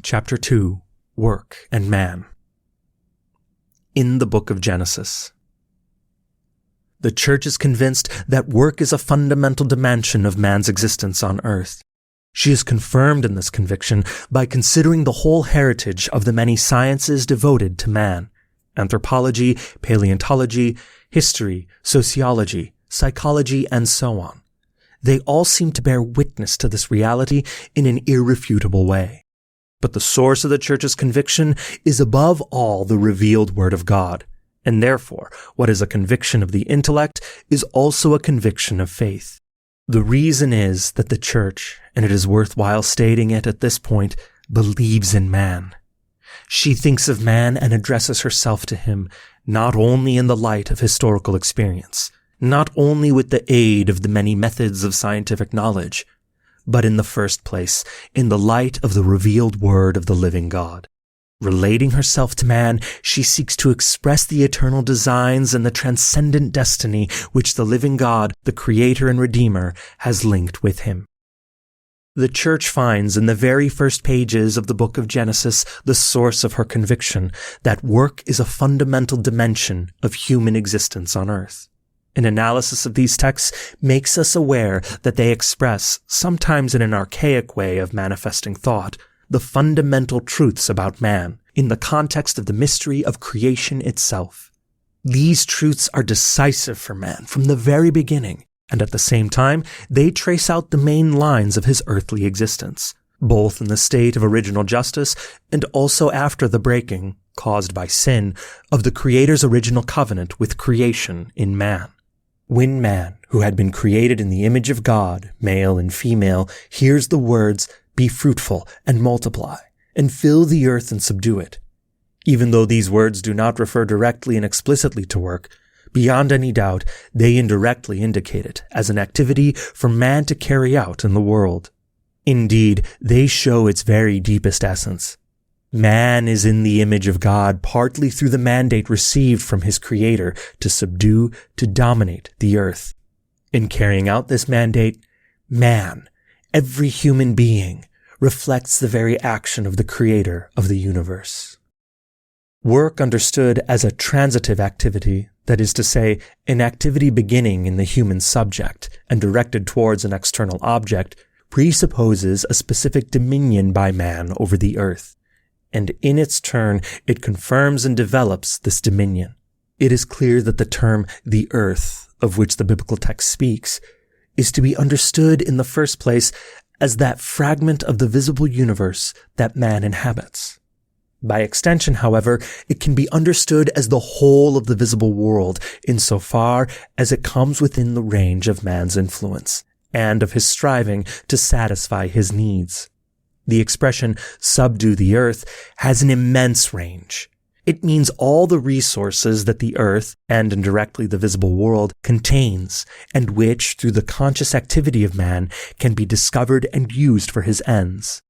Chapter 2, Work and Man. In the Book of Genesis. The Church is convinced that work is a fundamental dimension of man's existence on earth. She is confirmed in this conviction by considering the whole heritage of the many sciences devoted to man: anthropology, paleontology, history, sociology, psychology, and so on. They all seem to bear witness to this reality in an irrefutable way. But the source of the Church's conviction is above all the revealed Word of God, and therefore what is a conviction of the intellect is also a conviction of faith. The reason is that the Church, and it is worthwhile stating it at this point, believes in man. She thinks of man and addresses herself to him not only in the light of historical experience, not only with the aid of the many methods of scientific knowledge, but in the first place, in the light of the revealed word of the living God. Relating herself to man, she seeks to express the eternal designs and the transcendent destiny which the living God, the Creator and Redeemer, has linked with him. The Church finds in the very first pages of the book of Genesis the source of her conviction that work is a fundamental dimension of human existence on earth. An analysis of these texts makes us aware that they express, sometimes in an archaic way of manifesting thought, the fundamental truths about man in the context of the mystery of creation itself. These truths are decisive for man from the very beginning, and at the same time, they trace out the main lines of his earthly existence, both in the state of original justice and also after the breaking, caused by sin, of the Creator's original covenant with creation in man. When man, who had been created in the image of God, male and female, hears the words, "Be fruitful and multiply, and fill the earth and subdue it," even though these words do not refer directly and explicitly to work, beyond any doubt, they indirectly indicate it as an activity for man to carry out in the world. Indeed, they show its very deepest essence. Man is in the image of God partly through the mandate received from his Creator to subdue, to dominate the earth. In carrying out this mandate, man, every human being, reflects the very action of the Creator of the universe. Work understood as a transitive activity, that is to say, an activity beginning in the human subject and directed towards an external object, presupposes a specific dominion by man over the earth. And in its turn, it confirms and develops this dominion. It is clear that the term the earth, of which the biblical text speaks, is to be understood in the first place as that fragment of the visible universe that man inhabits. By extension, however, it can be understood as the whole of the visible world insofar as it comes within the range of man's influence and of his striving to satisfy his needs. The expression subdue the earth has an immense range. It means all the resources that the earth, and indirectly the visible world, contains, and which, through the conscious activity of man, can be discovered and used for his ends.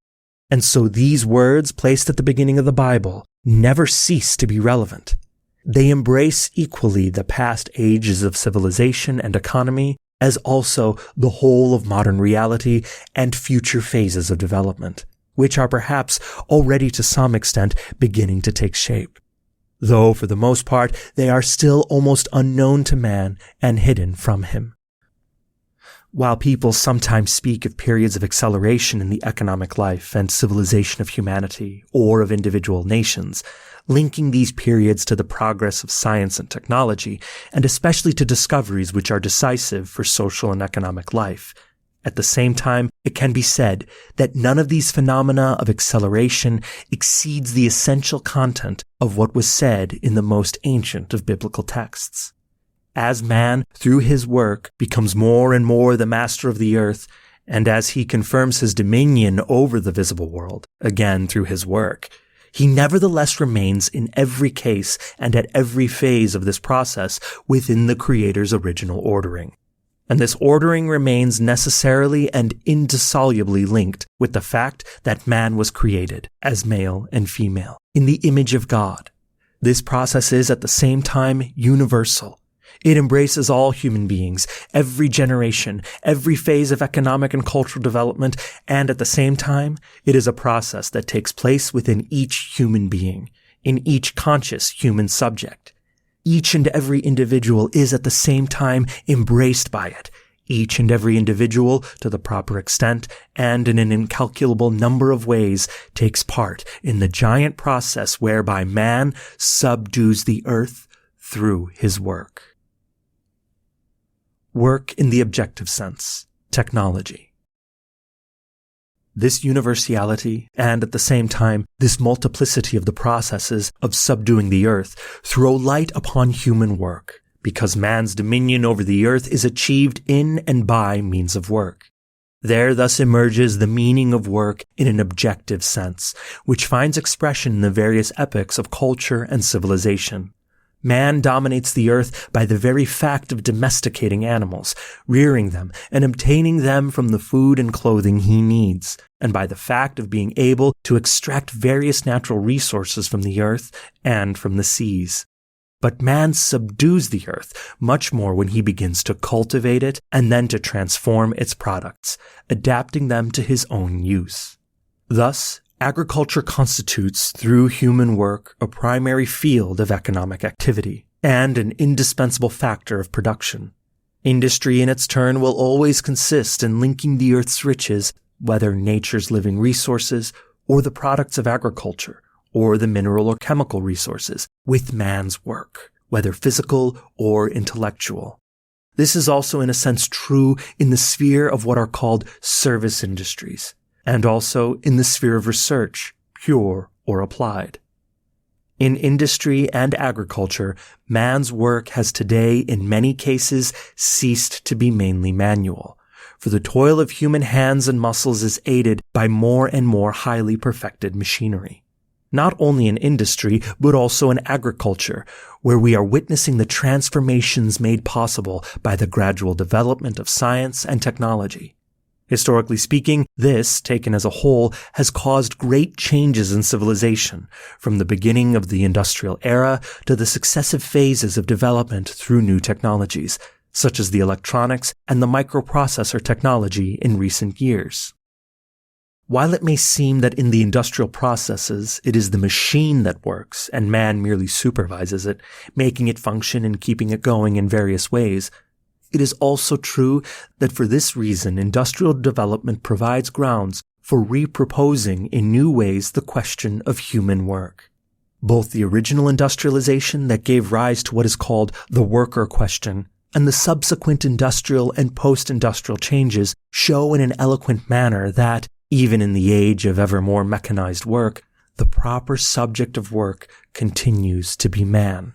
And so these words, placed at the beginning of the Bible, never cease to be relevant. They embrace equally the past ages of civilization and economy, as also the whole of modern reality and future phases of development, which are perhaps already to some extent beginning to take shape, though for the most part they are still almost unknown to man and hidden from him. While people sometimes speak of periods of acceleration in the economic life and civilization of humanity or of individual nations, linking these periods to the progress of science and technology, and especially to discoveries which are decisive for social and economic life, at the same time, it can be said that none of these phenomena of acceleration exceeds the essential content of what was said in the most ancient of biblical texts. As man, through his work, becomes more and more the master of the earth, and as he confirms his dominion over the visible world, again through his work, he nevertheless remains in every case and at every phase of this process within the Creator's original ordering. And this ordering remains necessarily and indissolubly linked with the fact that man was created as male and female in the image of God. This process is at the same time universal. It embraces all human beings, every generation, every phase of economic and cultural development, and at the same time, it is a process that takes place within each human being, in each conscious human subject. Each and every individual is at the same time embraced by it. Each and every individual, to the proper extent and in an incalculable number of ways, takes part in the giant process whereby man subdues the earth through his work. Work in the objective sense, technology. This universality, and at the same time, this multiplicity of the processes of subduing the earth, throw light upon human work, because man's dominion over the earth is achieved in and by means of work. There thus emerges the meaning of work in an objective sense, which finds expression in the various epochs of culture and civilization. Man dominates the earth by the very fact of domesticating animals, rearing them, and obtaining them from the food and clothing he needs, and by the fact of being able to extract various natural resources from the earth and from the seas. But man subdues the earth much more when he begins to cultivate it and then to transform its products, adapting them to his own use. Thus, agriculture constitutes, through human work, a primary field of economic activity and an indispensable factor of production. Industry, in its turn, will always consist in linking the earth's riches, whether nature's living resources or the products of agriculture, or the mineral or chemical resources, with man's work, whether physical or intellectual. This is also in a sense true in the sphere of what are called service industries, and also in the sphere of research, pure or applied. In industry and agriculture, man's work has today in many cases ceased to be mainly manual, for the toil of human hands and muscles is aided by more and more highly perfected machinery. Not only in industry, but also in agriculture, where we are witnessing the transformations made possible by the gradual development of science and technology. Historically speaking, this, taken as a whole, has caused great changes in civilization, from the beginning of the industrial era to the successive phases of development through new technologies, such as the electronics and the microprocessor technology in recent years. While it may seem that in the industrial processes it is the machine that works and man merely supervises it, making it function and keeping it going in various ways, it is also true that for this reason industrial development provides grounds for reproposing in new ways the question of human work. Both the original industrialization that gave rise to what is called the worker question and the subsequent industrial and post-industrial changes show in an eloquent manner that, even in the age of ever more mechanized work, the proper subject of work continues to be man.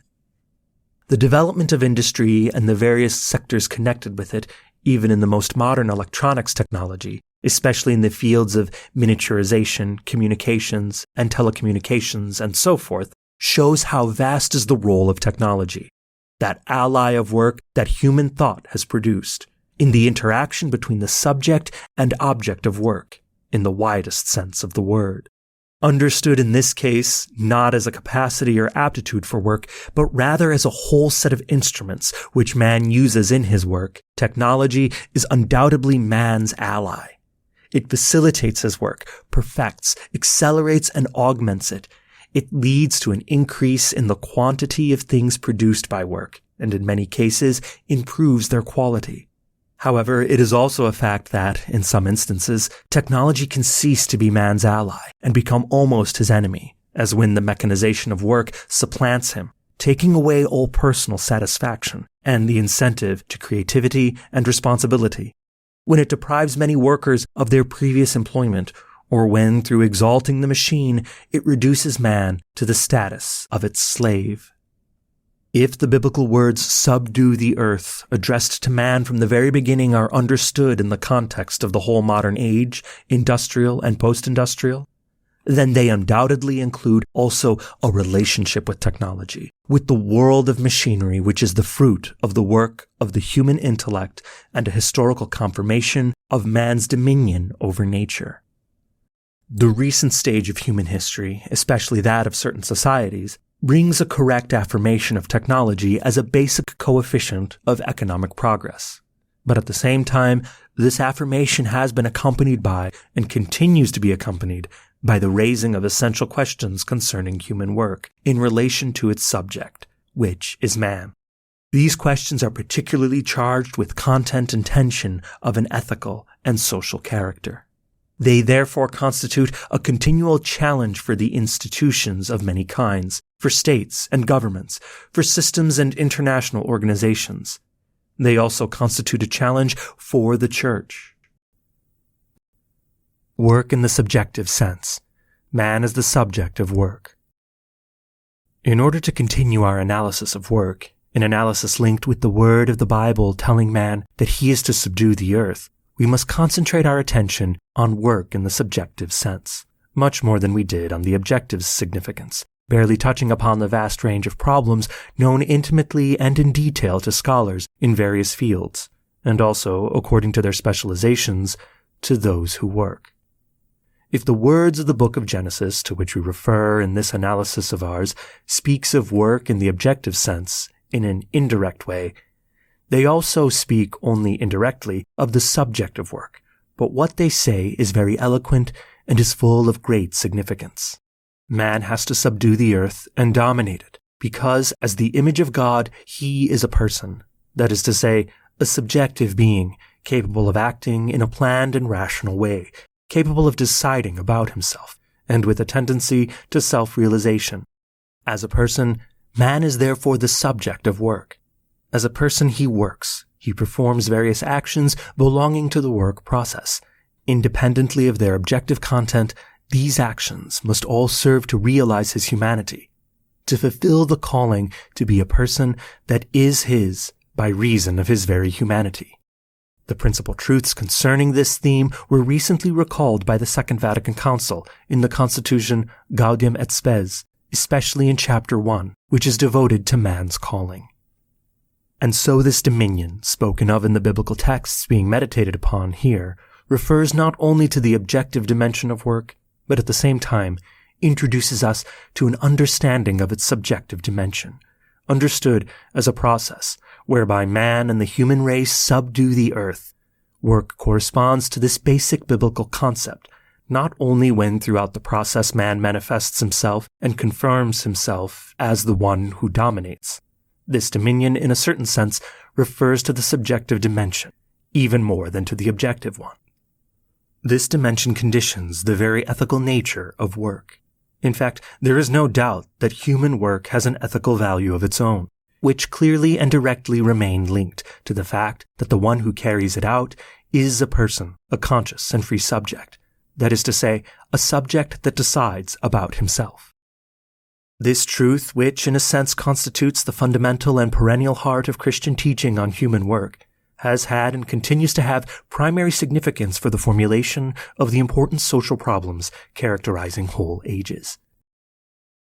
The development of industry and the various sectors connected with it, even in the most modern electronics technology, especially in the fields of miniaturization, communications, and telecommunications, and so forth, shows how vast is the role of technology, that ally of work that human thought has produced, in the interaction between the subject and object of work, in the widest sense of the word. Understood in this case not as a capacity or aptitude for work, but rather as a whole set of instruments which man uses in his work, technology is undoubtedly man's ally. It facilitates his work, perfects, accelerates, and augments it. It leads to an increase in the quantity of things produced by work, and in many cases improves their quality. However, it is also a fact that, in some instances, technology can cease to be man's ally and become almost his enemy, as when the mechanization of work supplants him, taking away all personal satisfaction and the incentive to creativity and responsibility, when it deprives many workers of their previous employment, or when, through exalting the machine, it reduces man to the status of its slave. If the biblical words subdue the earth addressed to man from the very beginning are understood in the context of the whole modern age, industrial and post-industrial, then they undoubtedly include also a relationship with technology, with the world of machinery which is the fruit of the work of the human intellect and a historical confirmation of man's dominion over nature. The recent stage of human history, especially that of certain societies, brings a correct affirmation of technology as a basic coefficient of economic progress. But at the same time, this affirmation has been accompanied by, and continues to be accompanied by, the raising of essential questions concerning human work in relation to its subject, which is man. These questions are particularly charged with content and tension of an ethical and social character. They therefore constitute a continual challenge for the institutions of many kinds, for states and governments, for systems and international organizations. They also constitute a challenge for the Church. Work in the subjective sense. Man is the subject of work. In order to continue our analysis of work, an analysis linked with the word of the Bible telling man that he is to subdue the earth, we must concentrate our attention on work in the subjective sense, much more than we did on the objective significance, barely touching upon the vast range of problems known intimately and in detail to scholars in various fields, and also, according to their specializations, to those who work. If the words of the book of Genesis, to which we refer in this analysis of ours, speaks of work in the objective sense in an indirect way, they also speak only indirectly of the subject of work, but what they say is very eloquent and is full of great significance. Man has to subdue the earth and dominate it, because as the image of God, he is a person, that is to say, a subjective being, capable of acting in a planned and rational way, capable of deciding about himself, and with a tendency to self-realization. As a person, man is therefore the subject of work. As a person, he works. He performs various actions belonging to the work process. Independently of their objective content, these actions must all serve to realize his humanity, to fulfill the calling to be a person that is his by reason of his very humanity. The principal truths concerning this theme were recently recalled by the Second Vatican Council in the Constitution Gaudium et Spes, especially in Chapter 1, which is devoted to man's calling. And so this dominion, spoken of in the biblical texts being meditated upon here, refers not only to the objective dimension of work, but at the same time introduces us to an understanding of its subjective dimension, understood as a process whereby man and the human race subdue the earth. Work corresponds to this basic biblical concept, not only when throughout the process man manifests himself and confirms himself as the one who dominates. This dominion, in a certain sense, refers to the subjective dimension, even more than to the objective one. This dimension conditions the very ethical nature of work. In fact, there is no doubt that human work has an ethical value of its own, which clearly and directly remain linked to the fact that the one who carries it out is a person, a conscious and free subject, that is to say, a subject that decides about himself. This truth, which in a sense constitutes the fundamental and perennial heart of Christian teaching on human work, has had and continues to have primary significance for the formulation of the important social problems characterizing whole ages.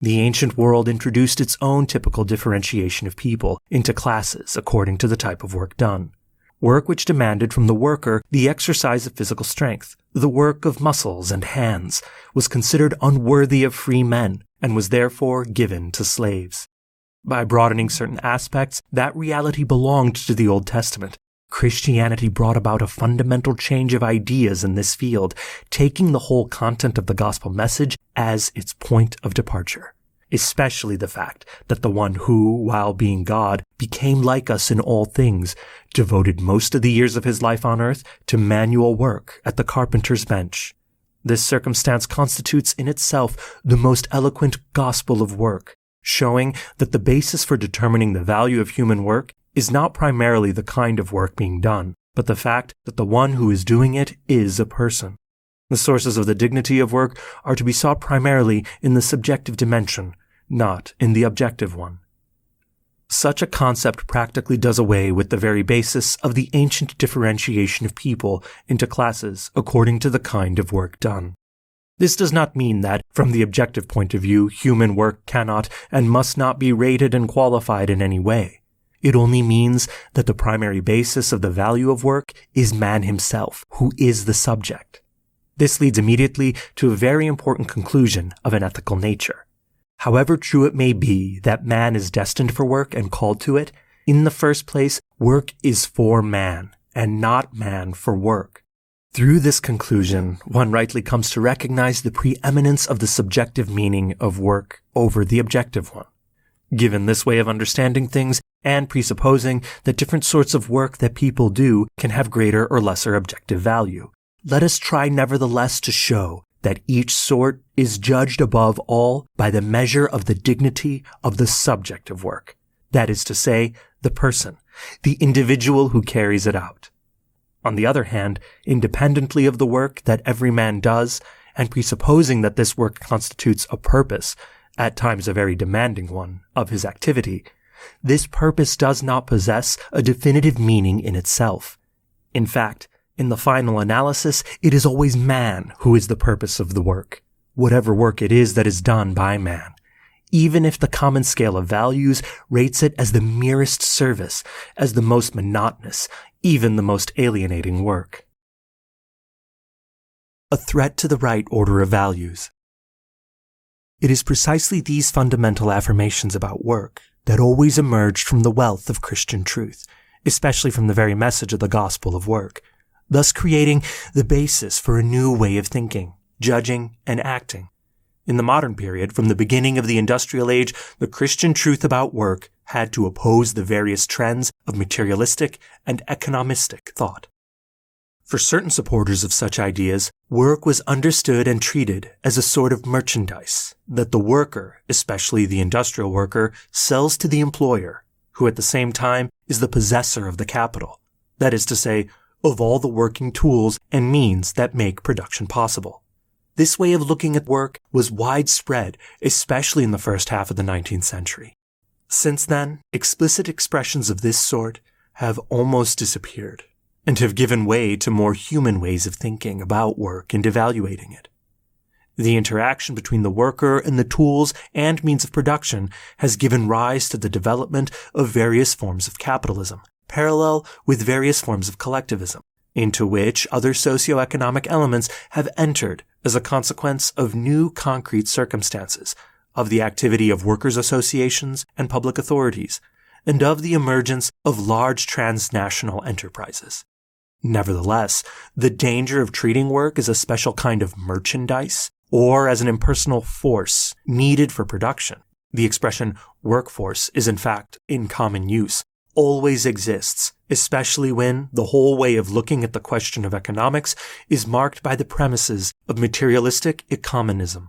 The ancient world introduced its own typical differentiation of people into classes according to the type of work done. Work which demanded from the worker the exercise of physical strength, the work of muscles and hands, was considered unworthy of free men and was therefore given to slaves. By broadening certain aspects, that reality belonged to the Old Testament. Christianity brought about a fundamental change of ideas in this field, taking the whole content of the gospel message as its point of departure, especially the fact that the one who, while being God, became like us in all things, devoted most of the years of his life on earth to manual work at the carpenter's bench. This circumstance constitutes in itself the most eloquent gospel of work, showing that the basis for determining the value of human work is not primarily the kind of work being done, but the fact that the one who is doing it is a person. The sources of the dignity of work are to be sought primarily in the subjective dimension, not in the objective one. Such a concept practically does away with the very basis of the ancient differentiation of people into classes according to the kind of work done. This does not mean that, from the objective point of view, human work cannot and must not be rated and qualified in any way. It only means that the primary basis of the value of work is man himself, who is the subject. This leads immediately to a very important conclusion of an ethical nature. However true it may be that man is destined for work and called to it, in the first place, work is for man, and not man for work. Through this conclusion, one rightly comes to recognize the preeminence of the subjective meaning of work over the objective one. Given this way of understanding things, and presupposing that different sorts of work that people do can have greater or lesser objective value, let us try nevertheless to show that each sort is judged above all by the measure of the dignity of the subject of work, that is to say, the person, the individual who carries it out. On the other hand, independently of the work that every man does, and presupposing that this work constitutes a purpose, at times a very demanding one, of his activity, this purpose does not possess a definitive meaning in itself. In fact, in the final analysis, it is always man who is the purpose of the work, whatever work it is that is done by man, even if the common scale of values rates it as the merest service, as the most monotonous, even the most alienating work. A threat to the right order of values. It is precisely these fundamental affirmations about work that always emerged from the wealth of Christian truth, especially from the very message of the gospel of work, thus creating the basis for a new way of thinking, judging, and acting. In the modern period, from the beginning of the industrial age, the Christian truth about work had to oppose the various trends of materialistic and economistic thought. For certain supporters of such ideas, work was understood and treated as a sort of merchandise that the worker, especially the industrial worker, sells to the employer, who at the same time is the possessor of the capital, that is to say, of all the working tools and means that make production possible. This way of looking at work was widespread, especially in the first half of the 19th century. Since then, explicit expressions of this sort have almost disappeared, and have given way to more human ways of thinking about work and evaluating it. The interaction between the worker and the tools and means of production has given rise to the development of various forms of capitalism, parallel with various forms of collectivism, into which other socioeconomic elements have entered as a consequence of new concrete circumstances, of the activity of workers' associations and public authorities, and of the emergence of large transnational enterprises. Nevertheless, the danger of treating work as a special kind of merchandise, or as an impersonal force needed for production, the expression workforce is in fact in common use, always exists, especially when the whole way of looking at the question of economics is marked by the premises of materialistic economism.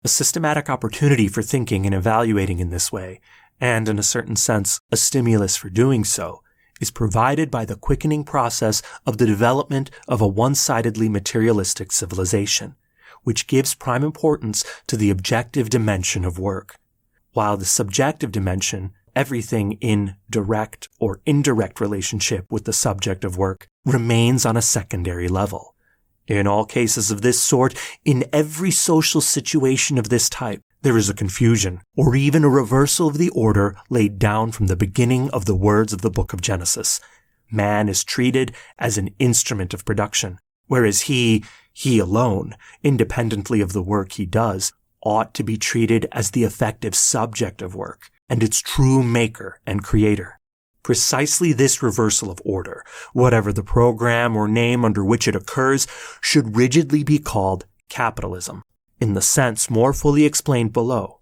A systematic opportunity for thinking and evaluating in this way, and in a certain sense a stimulus for doing so, is provided by the quickening process of the development of a one-sidedly materialistic civilization, which gives prime importance to the objective dimension of work, while the subjective dimension, everything in direct or indirect relationship with the subject of work, remains on a secondary level. In all cases of this sort, in every social situation of this type, there is a confusion, or even a reversal of the order laid down from the beginning of the words of the book of Genesis. Man is treated as an instrument of production, whereas he alone, independently of the work he does, ought to be treated as the effective subject of work, and its true maker and creator. Precisely this reversal of order, whatever the program or name under which it occurs, should rigidly be called capitalism, in the sense more fully explained below.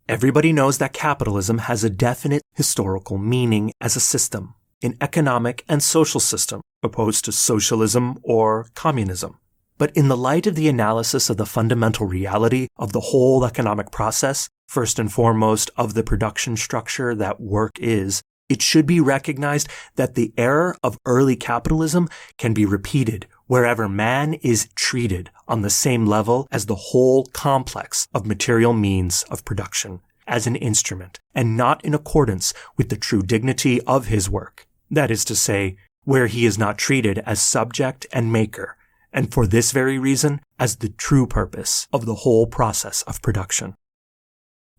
Everybody knows that capitalism has a definite historical meaning as a system, an economic and social system, opposed to socialism or communism. But in the light of the analysis of the fundamental reality of the whole economic process, first and foremost of the production structure that work is, it should be recognized that the error of early capitalism can be repeated wherever man is treated on the same level as the whole complex of material means of production, as an instrument, and not in accordance with the true dignity of his work. That is to say, where he is not treated as subject and maker, and for this very reason, as the true purpose of the whole process of production.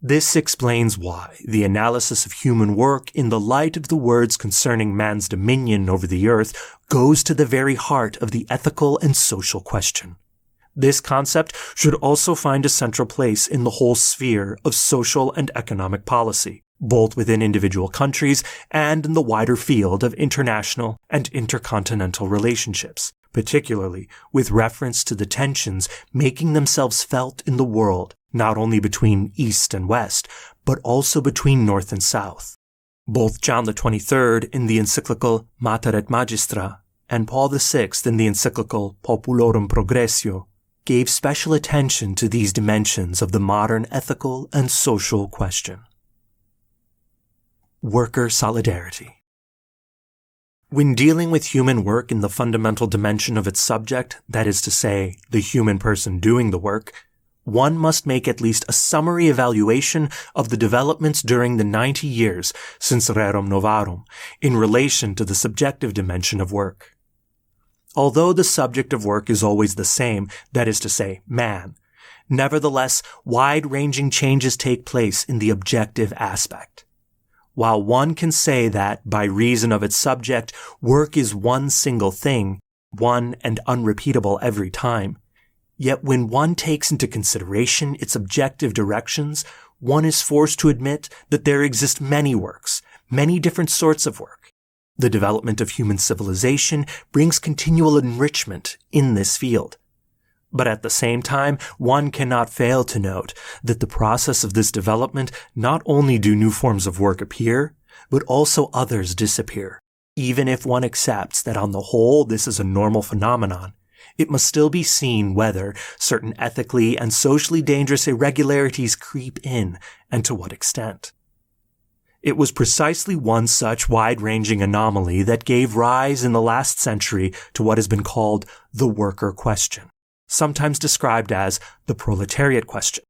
This explains why the analysis of human work in the light of the words concerning man's dominion over the earth goes to the very heart of the ethical and social question. This concept should also find a central place in the whole sphere of social and economic policy, both within individual countries and in the wider field of international and intercontinental relationships, particularly with reference to the tensions making themselves felt in the world, not only between East and West, but also between North and South. Both John XXIII in the encyclical Mater et Magistra and Paul VI in the encyclical Populorum Progressio gave special attention to these dimensions of the modern ethical and social question. Worker solidarity. When dealing with human work in the fundamental dimension of its subject, that is to say, the human person doing the work, one must make at least a summary evaluation of the developments during the 90 years since Rerum Novarum in relation to the subjective dimension of work. Although the subject of work is always the same, that is to say, man, nevertheless, wide-ranging changes take place in the objective aspect. While one can say that, by reason of its subject, work is one single thing, one and unrepeatable every time, yet when one takes into consideration its objective directions, one is forced to admit that there exist many works, many different sorts of work. The development of human civilization brings continual enrichment in this field. But at the same time, one cannot fail to note that the process of this development not only do new forms of work appear, but also others disappear. Even if one accepts that on the whole this is a normal phenomenon, it must still be seen whether certain ethically and socially dangerous irregularities creep in, and to what extent. It was precisely one such wide-ranging anomaly that gave rise in the last century to what has been called the worker question, sometimes described as the proletariat question.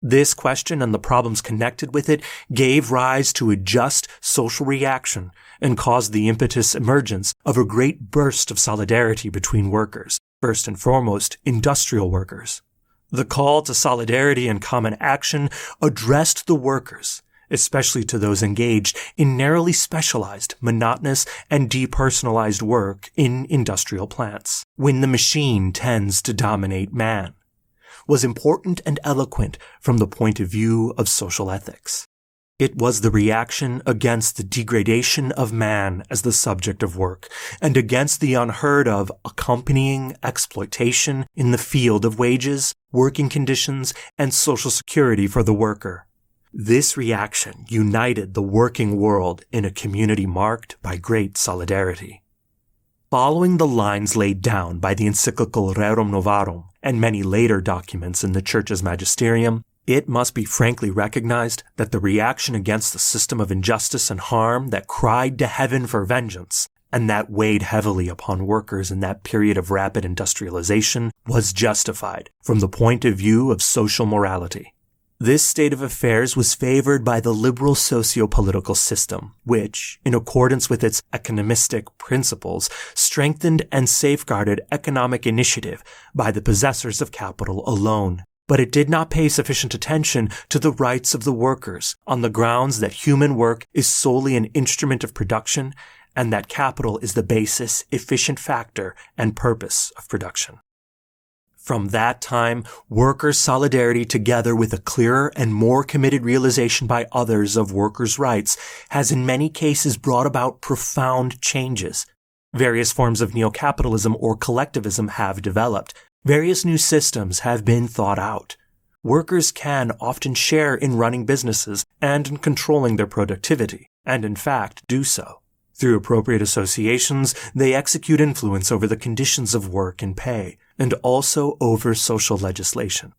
This question and the problems connected with it gave rise to a just social reaction and caused the impetus emergence of a great burst of solidarity between workers, first and foremost industrial workers. The call to solidarity and common action addressed the workers, especially to those engaged in narrowly specialized, monotonous, and depersonalized work in industrial plants, when the machine tends to dominate man, was important and eloquent from the point of view of social ethics. It was the reaction against the degradation of man as the subject of work, and against the unheard of accompanying exploitation in the field of wages, working conditions, and social security for the worker. This reaction united the working world in a community marked by great solidarity. Following the lines laid down by the encyclical Rerum Novarum and many later documents in the Church's magisterium, it must be frankly recognized that the reaction against the system of injustice and harm that cried to heaven for vengeance, and that weighed heavily upon workers in that period of rapid industrialization, was justified from the point of view of social morality. This state of affairs was favored by the liberal socio-political system, which, in accordance with its economistic principles, strengthened and safeguarded economic initiative by the possessors of capital alone. But it did not pay sufficient attention to the rights of the workers on the grounds that human work is solely an instrument of production and that capital is the basis, efficient factor, and purpose of production. From that time, workers' solidarity together with a clearer and more committed realization by others of workers' rights has in many cases brought about profound changes. Various forms of neo-capitalism or collectivism have developed. Various new systems have been thought out. Workers can often share in running businesses and in controlling their productivity, and in fact do so. Through appropriate associations, they execute influence over the conditions of work and pay, and also over social legislation.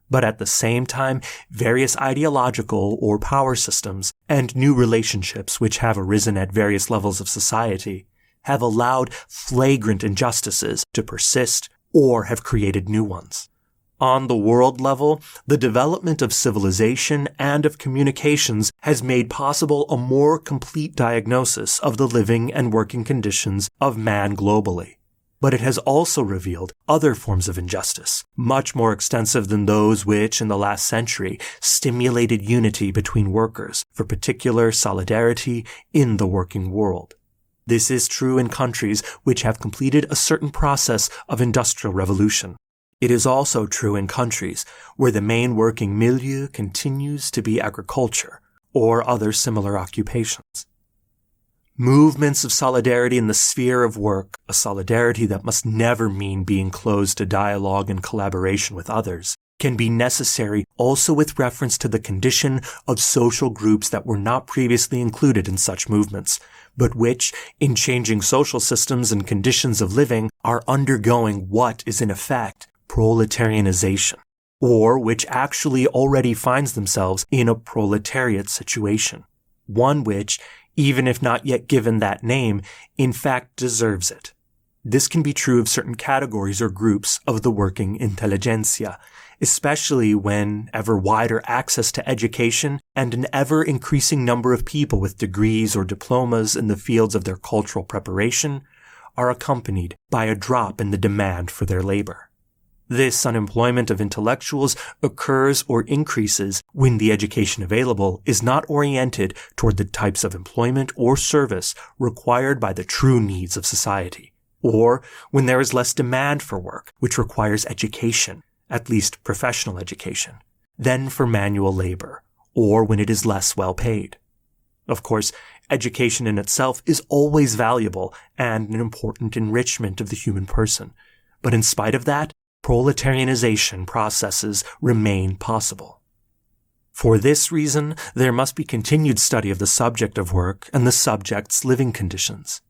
But at the same time, various ideological or power systems and new relationships which have arisen at various levels of society have allowed flagrant injustices to persist or have created new ones. On the world level, the development of civilization and of communications has made possible a more complete diagnosis of the living and working conditions of man globally. But it has also revealed other forms of injustice, much more extensive than those which, in the last century, stimulated unity between workers for particular solidarity in the working world. This is true in countries which have completed a certain process of industrial revolution. It is also true in countries where the main working milieu continues to be agriculture or other similar occupations. Movements of solidarity in the sphere of work, a solidarity that must never mean being closed to dialogue and collaboration with others, can be necessary also with reference to the condition of social groups that were not previously included in such movements, but which, in changing social systems and conditions of living, are undergoing what is in effect proletarianization, or which actually already finds themselves in a proletariat situation, one which, even if not yet given that name, in fact deserves it. This can be true of certain categories or groups of the working intelligentsia, especially when ever wider access to education and an ever-increasing number of people with degrees or diplomas in the fields of their cultural preparation are accompanied by a drop in the demand for their labor. This unemployment of intellectuals occurs or increases when the education available is not oriented toward the types of employment or service required by the true needs of society, or when there is less demand for work which requires education, at least professional education, than for manual labor, or when it is less well paid. Of course, education in itself is always valuable and an important enrichment of the human person, but in spite of that, proletarianization processes remain possible. For this reason, there must be continued study of the subject of work and the subject's living conditions.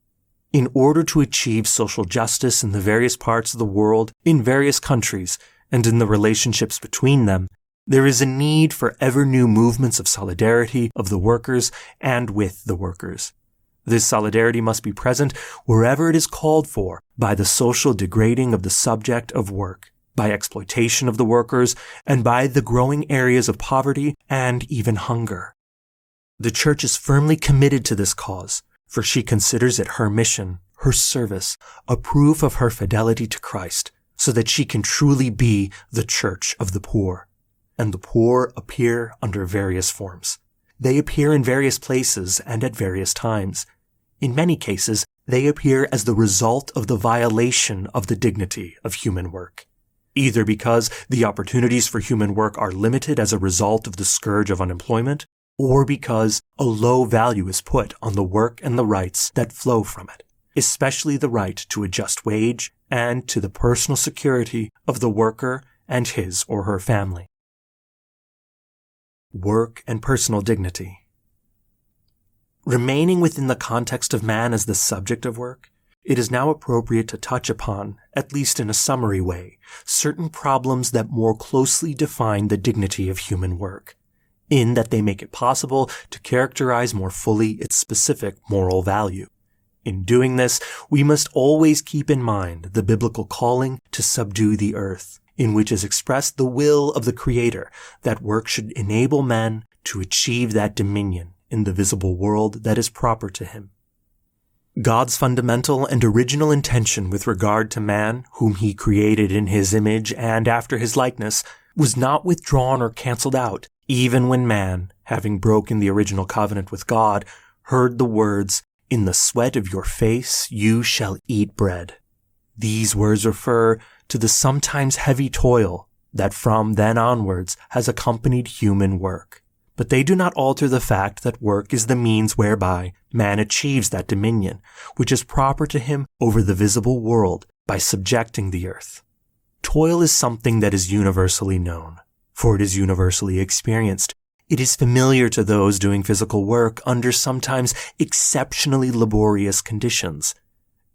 In order to achieve social justice in the various parts of the world, in various countries, and in the relationships between them, there is a need for ever new movements of solidarity of the workers and with the workers. This solidarity must be present wherever it is called for by the social degrading of the subject of work, by exploitation of the workers, and by the growing areas of poverty and even hunger. The Church is firmly committed to this cause, for she considers it her mission, her service, a proof of her fidelity to Christ, so that she can truly be the Church of the poor. And the poor appear under various forms. They appear in various places and at various times. In many cases, they appear as the result of the violation of the dignity of human work, either because the opportunities for human work are limited as a result of the scourge of unemployment, or because a low value is put on the work and the rights that flow from it, especially the right to a just wage and to the personal security of the worker and his or her family. Work and personal dignity. Remaining within the context of man as the subject of work, it is now appropriate to touch upon, at least in a summary way, certain problems that more closely define the dignity of human work, in that they make it possible to characterize more fully its specific moral value. In doing this, we must always keep in mind the biblical calling to subdue the earth, in which is expressed the will of the Creator that work should enable man to achieve that dominion in the visible world that is proper to him. God's fundamental and original intention with regard to man, whom he created in his image and after his likeness, was not withdrawn or cancelled out, even when man, having broken the original covenant with God, heard the words, "In the sweat of your face you shall eat bread." These words refer to the sometimes heavy toil that from then onwards has accompanied human work. But they do not alter the fact that work is the means whereby man achieves that dominion, which is proper to him over the visible world by subjecting the earth. Toil is something that is universally known, for it is universally experienced. It is familiar to those doing physical work under sometimes exceptionally laborious conditions.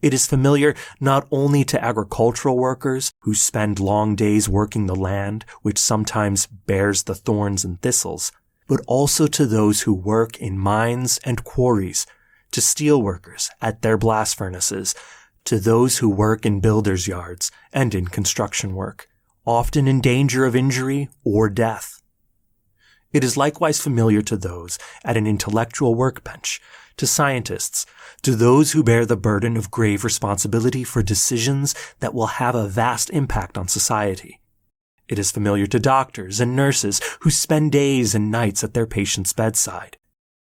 It is familiar not only to agricultural workers who spend long days working the land, which sometimes bears the thorns and thistles, but also to those who work in mines and quarries, to steel workers at their blast furnaces, to those who work in builders' yards and in construction work, often in danger of injury or death. It is likewise familiar to those at an intellectual workbench, to scientists, to those who bear the burden of grave responsibility for decisions that will have a vast impact on society. It is familiar to doctors and nurses who spend days and nights at their patients' bedside.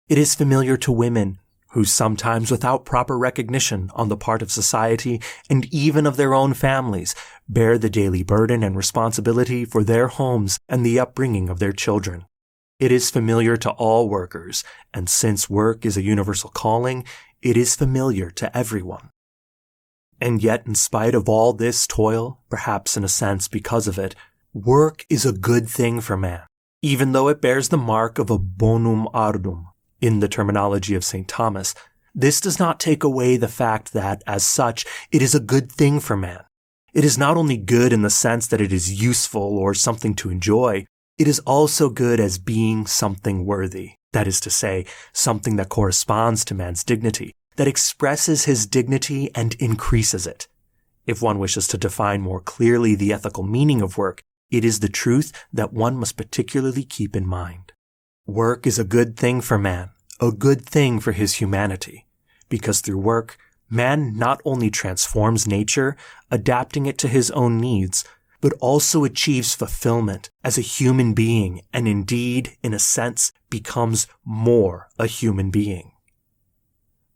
It is familiar to women who sometimes without proper recognition on the part of society and even of their own families bear the daily burden and responsibility for their homes and the upbringing of their children. It is familiar to all workers, and since work is a universal calling, it is familiar to everyone. And yet, in spite of all this toil, perhaps in a sense because of it, work is a good thing for man, even though it bears the mark of a bonum ardum. In the terminology of St. Thomas, this does not take away the fact that, as such, it is a good thing for man. It is not only good in the sense that it is useful or something to enjoy, it is also good as being something worthy. That is to say, something that corresponds to man's dignity, that expresses his dignity and increases it. If one wishes to define more clearly the ethical meaning of work, it is the truth that one must particularly keep in mind. Work is a good thing for man, a good thing for his humanity, because through work, man not only transforms nature, adapting it to his own needs, but also achieves fulfillment as a human being and indeed, in a sense, becomes more a human being.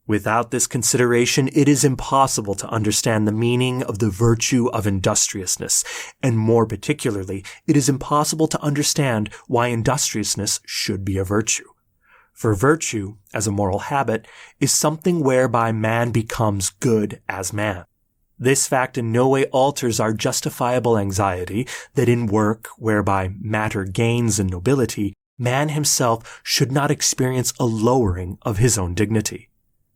Without this consideration, it is impossible to understand the meaning of the virtue of industriousness, and more particularly, it is impossible to understand why industriousness should be a virtue. For virtue, as a moral habit, is something whereby man becomes good as man. This fact in no way alters our justifiable anxiety that in work whereby matter gains in nobility, man himself should not experience a lowering of his own dignity.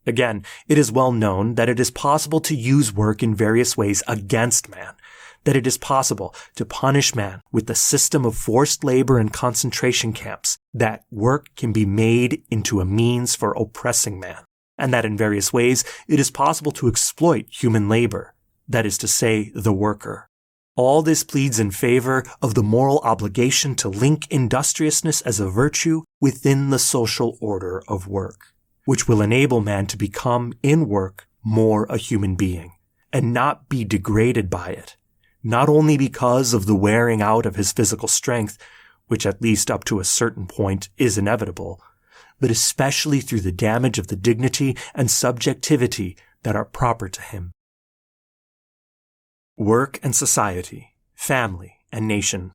Again, it is well known that it is possible to use work in various ways against man, that it is possible to punish man with the system of forced labor and concentration camps, that work can be made into a means for oppressing man, and that in various ways it is possible to exploit human labor, that is to say, the worker. All this pleads in favor of the moral obligation to link industriousness as a virtue within the social order of work, which will enable man to become, in work, more a human being, and not be degraded by it, not only because of the wearing out of his physical strength, which at least up to a certain point is inevitable, but especially through the damage of the dignity and subjectivity that are proper to him. Work and society, family and nation.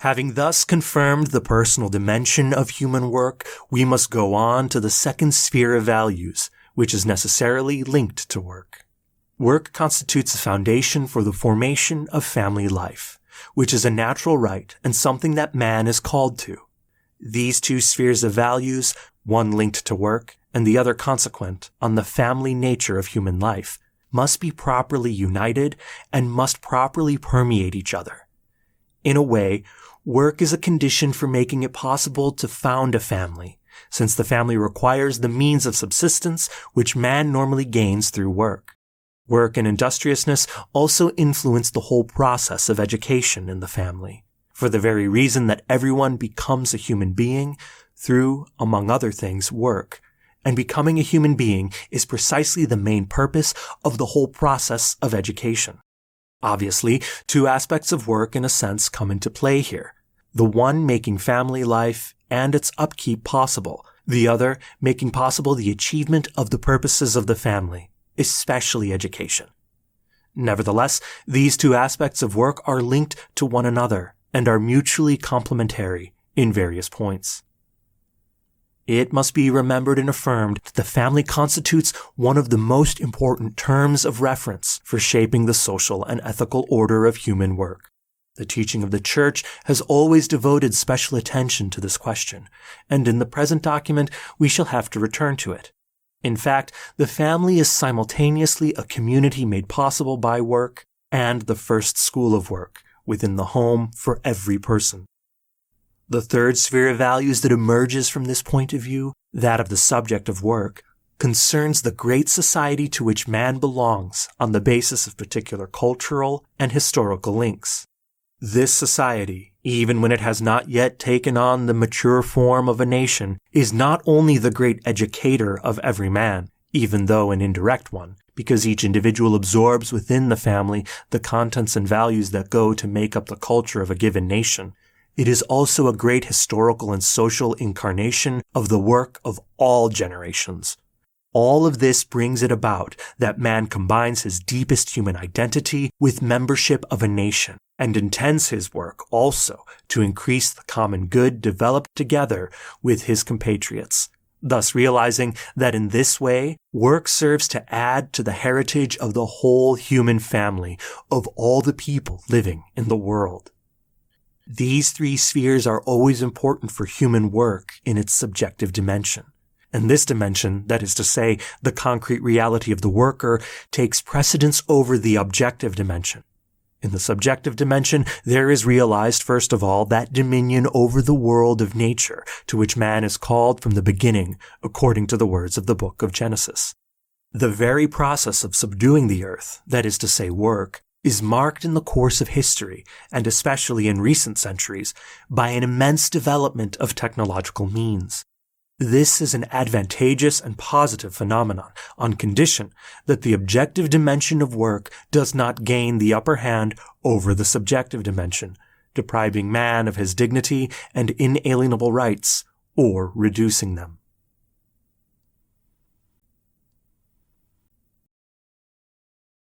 Having thus confirmed the personal dimension of human work, we must go on to the second sphere of values, which is necessarily linked to work. Work constitutes a foundation for the formation of family life, which is a natural right and something that man is called to. These two spheres of values, one linked to work and the other consequent on the family nature of human life, must be properly united and must properly permeate each other. In a way, work is a condition for making it possible to found a family, since the family requires the means of subsistence which man normally gains through work. Work and industriousness also influence the whole process of education in the family, for the very reason that everyone becomes a human being through, among other things, work, and becoming a human being is precisely the main purpose of the whole process of education. Obviously, two aspects of work in a sense come into play here, the one making family life and its upkeep possible, the other making possible the achievement of the purposes of the family, especially education. Nevertheless, these two aspects of work are linked to one another and are mutually complementary in various points. It must be remembered and affirmed that the family constitutes one of the most important terms of reference for shaping the social and ethical order of human work. The teaching of the Church has always devoted special attention to this question, and in the present document we shall have to return to it. In fact, the family is simultaneously a community made possible by work and the first school of work within the home for every person. The third sphere of values that emerges from this point of view, that of the subject of work, concerns the great society to which man belongs on the basis of particular cultural and historical links. This society, even when it has not yet taken on the mature form of a nation, is not only the great educator of every man, even though an indirect one, because each individual absorbs within the family the contents and values that go to make up the culture of a given nation. it is also a great historical and social incarnation of the work of all generations. All of this brings it about that man combines his deepest human identity with membership of a nation, and intends his work also to increase the common good developed together with his compatriots, thus realizing that in this way, work serves to add to the heritage of the whole human family of all the people living in the world. These three spheres are always important for human work in its subjective dimension. And this dimension, that is to say, the concrete reality of the worker, takes precedence over the objective dimension. In the subjective dimension, there is realized, first of all, that dominion over the world of nature to which man is called from the beginning, according to the words of the book of Genesis. The very process of subduing the earth, that is to say, work, is marked in the course of history, and especially in recent centuries, by an immense development of technological means. This is an advantageous and positive phenomenon, on condition that the objective dimension of work does not gain the upper hand over the subjective dimension, depriving man of his dignity and inalienable rights, or reducing them.